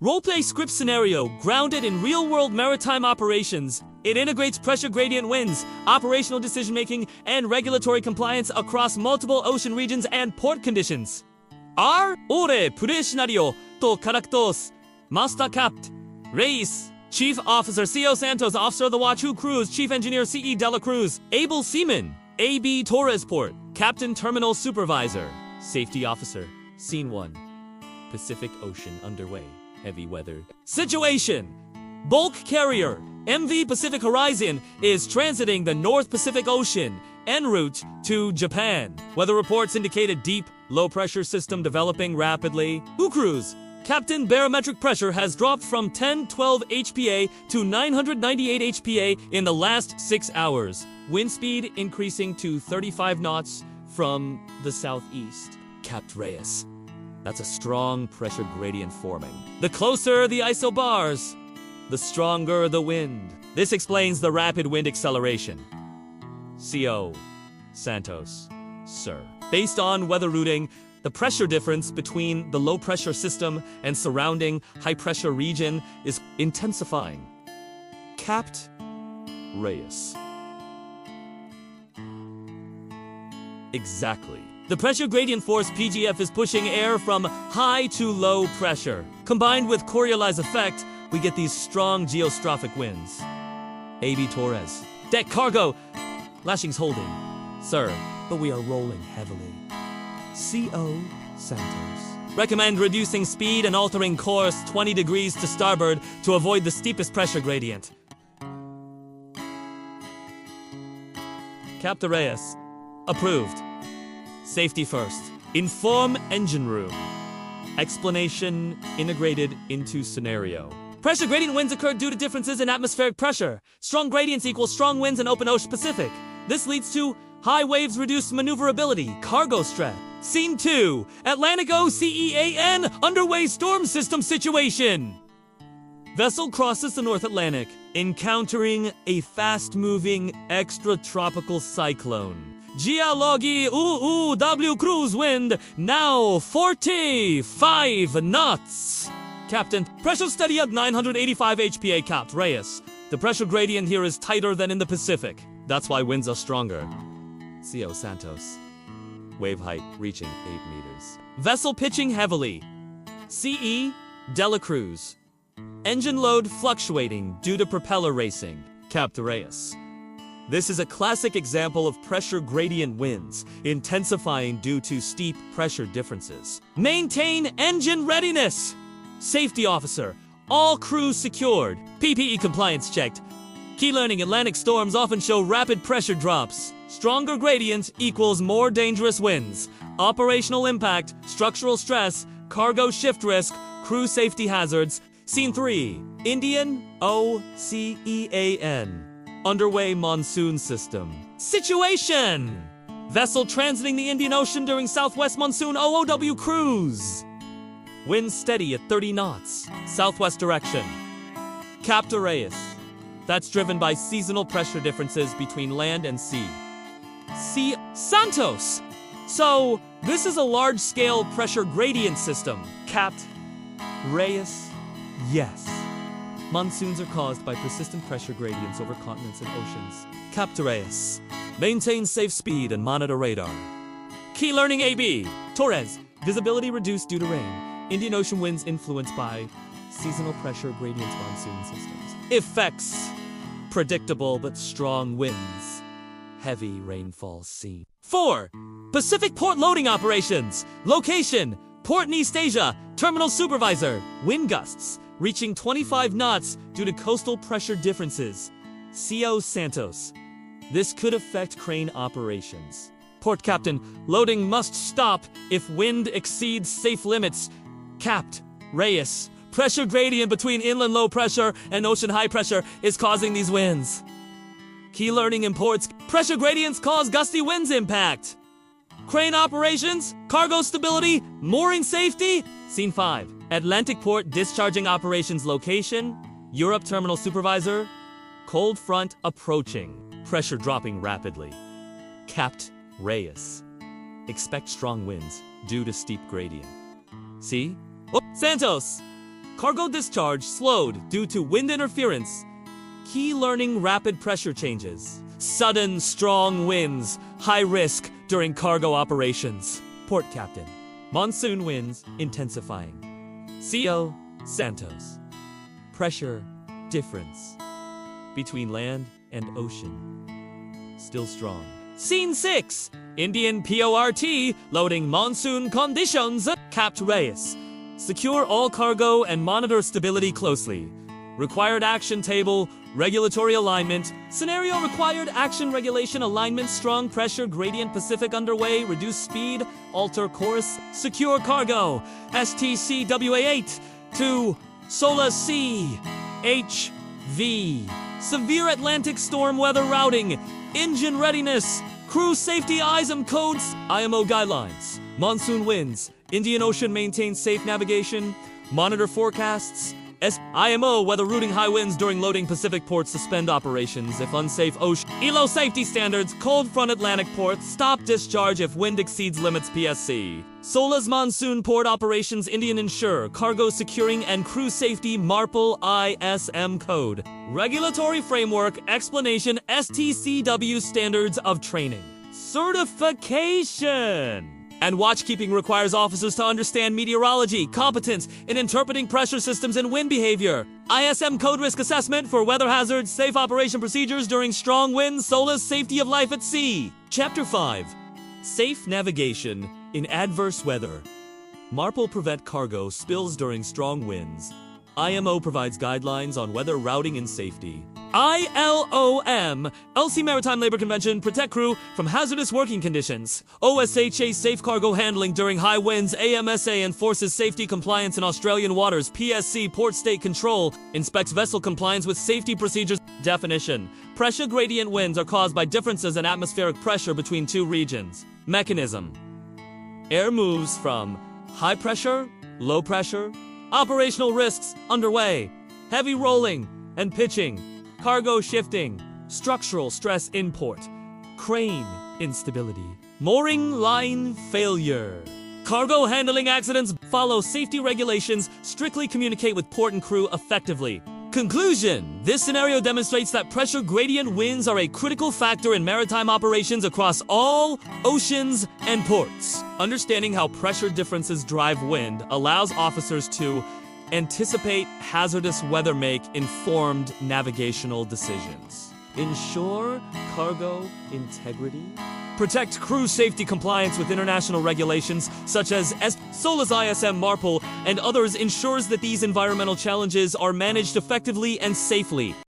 roleplay script scenario grounded in real-world maritime operations. It integrates pressure gradient winds, operational decision-making, and regulatory compliance across multiple ocean regions and port conditions. Ore play scenario to characters. Master Capt. Reyes. Chief Officer C.O. Santos, Officer of the Watch, Who Cruz, Chief Engineer C.E. Dela Cruz, Able Seaman, A.B. Torres Port, Captain Terminal Supervisor, Safety Officer, Scene 1, Pacific Ocean underway, heavy weather. Situation: bulk carrier MV Pacific Horizon is transiting the North Pacific Ocean en route to Japan. Weather reports indicate a deep, low-pressure system developing rapidly. Who Cruz? Captain barometric pressure has dropped from 1012 HPA to 998 HPA in the last 6 hours. Wind speed increasing to 35 knots from the southeast. Capt. Reyes. That's a strong pressure gradient forming. The closer the isobars, the stronger the wind. This explains the rapid wind acceleration. C.O. Santos, sir. Based on weather routing, the pressure difference between the low-pressure system and surrounding high-pressure region is intensifying. Capt. Reyes. Exactly. The pressure gradient force PGF is pushing air from high to low pressure. Combined with Coriolis effect, we get these strong geostrophic winds. A.B. Torres. Deck cargo. Lashings holding. Sir, but we are rolling heavily. C.O. Santos. Recommend reducing speed and altering course 20 degrees to starboard to avoid the steepest pressure gradient. Capt. Reyes. Approved. Safety first. Inform engine room. Explanation integrated into scenario. Pressure gradient winds occur due to differences in atmospheric pressure. Strong gradients equal strong winds in open ocean Pacific. This leads to high waves, reduced maneuverability, cargo stress. Scene 2, Atlantic OCEAN underway storm system situation. Vessel crosses the North Atlantic, encountering a fast-moving extratropical cyclone. Geologi UUW cruise wind now 45 knots. Captain, pressure steady at 985 HPA. Capt. Reyes. The pressure gradient here is tighter than in the Pacific. That's why winds are stronger. C.O. Santos. Wave height reaching 8 meters. Vessel pitching heavily. C.E. Dela Cruz. Engine load fluctuating due to propeller racing. Capt. Reyes. This is a classic example of pressure gradient winds, intensifying due to steep pressure differences. Maintain engine readiness. Safety officer. All crews secured. PPE compliance checked. Key learning: Atlantic storms often show rapid pressure drops. Stronger gradient equals more dangerous winds. Operational impact, structural stress, cargo shift risk, crew safety hazards. Scene 3, Indian OCEAN. Underway monsoon system. Situation! Vessel transiting the Indian Ocean during southwest monsoon OOW cruise. Wind steady at 30 knots, southwest direction. Capt. Reyes. That's driven by seasonal pressure differences between land and sea. C. Santos. So, this is a large-scale pressure gradient system. Capt. Reyes. Yes. Monsoons are caused by persistent pressure gradients over continents and oceans. Capt. Reyes. Maintain safe speed and monitor radar. Key learning: A.B. Torres. Visibility reduced due to rain. Indian Ocean winds influenced by seasonal pressure gradients monsoon systems. Effects: predictable but strong winds. Heavy rainfall seen. 4. Pacific port loading operations. Location: Port in East Asia. Terminal supervisor. Wind gusts reaching 25 knots due to coastal pressure differences. C.O. Santos. This could affect crane operations. Port captain: loading must stop if wind exceeds safe limits. Capt. Reyes. Pressure gradient between inland low pressure and ocean high pressure is causing these winds. Key learning: imports: pressure gradients cause gusty winds impact. Crane operations, cargo stability, mooring safety. Scene 5, Atlantic port discharging operations. Location: Europe terminal supervisor. Cold front approaching. Pressure dropping rapidly. Capt. Reyes. Expect strong winds due to steep gradient. See? Oh, Santos. Cargo discharge slowed due to wind interference. Key learning rapid pressure changes. Sudden, strong winds, high risk during cargo operations. Port Captain. Monsoon winds intensifying. CO Santos. Pressure difference between land and ocean still strong. Scene 6. Indian PORT loading monsoon conditions. Capt. Reyes. Secure all cargo and monitor stability closely. Required action table, regulatory alignment, scenario required action regulation alignment, strong pressure gradient Pacific underway, reduce speed, alter course, secure cargo, STCWA8 to Sola C, HV, severe Atlantic storm weather routing, engine readiness, crew safety ISM codes, IMO guidelines, monsoon winds, Indian Ocean maintains safe navigation, monitor forecasts, IMO weather routing high winds during loading Pacific ports suspend operations if unsafe ocean. ELO safety standards cold front Atlantic ports stop discharge if wind exceeds limits PSC. SOLA's monsoon port operations Indian ensure cargo securing and crew safety MARPL ISM code. Regulatory framework explanation STCW standards of training. Certification. And watchkeeping requires officers to understand meteorology, competence in interpreting pressure systems and wind behavior. ISM code risk assessment for weather hazards, safe operation procedures during strong winds, SOLA's safety of life at sea. Chapter 5. Safe navigation in adverse weather. MARPL prevent cargo spills during strong winds. IMO provides guidelines on weather routing and safety. ILOM, LC Maritime Labor Convention, protect crew from hazardous working conditions. OSHA safe cargo handling during high winds. AMSA enforces safety compliance in Australian waters. PSC port state control inspects vessel compliance with safety procedures. Definition: pressure gradient winds are caused by differences in atmospheric pressure between two regions. Mechanism: air moves from high pressure, low pressure. Operational risks underway. Heavy rolling and pitching. Cargo shifting. Structural stress in port. Crane instability. Mooring line failure. Cargo handling accidents. Follow safety regulations. Strictly communicate with port and crew effectively. Conclusion: this scenario demonstrates that pressure gradient winds are a critical factor in maritime operations across all oceans and ports. Understanding how pressure differences drive wind allows officers to anticipate hazardous weather, make informed navigational decisions, ensure cargo integrity, protect crew safety compliance with international regulations such as SOLA's ISM MARPL and others, ensures that these environmental challenges are managed effectively and safely.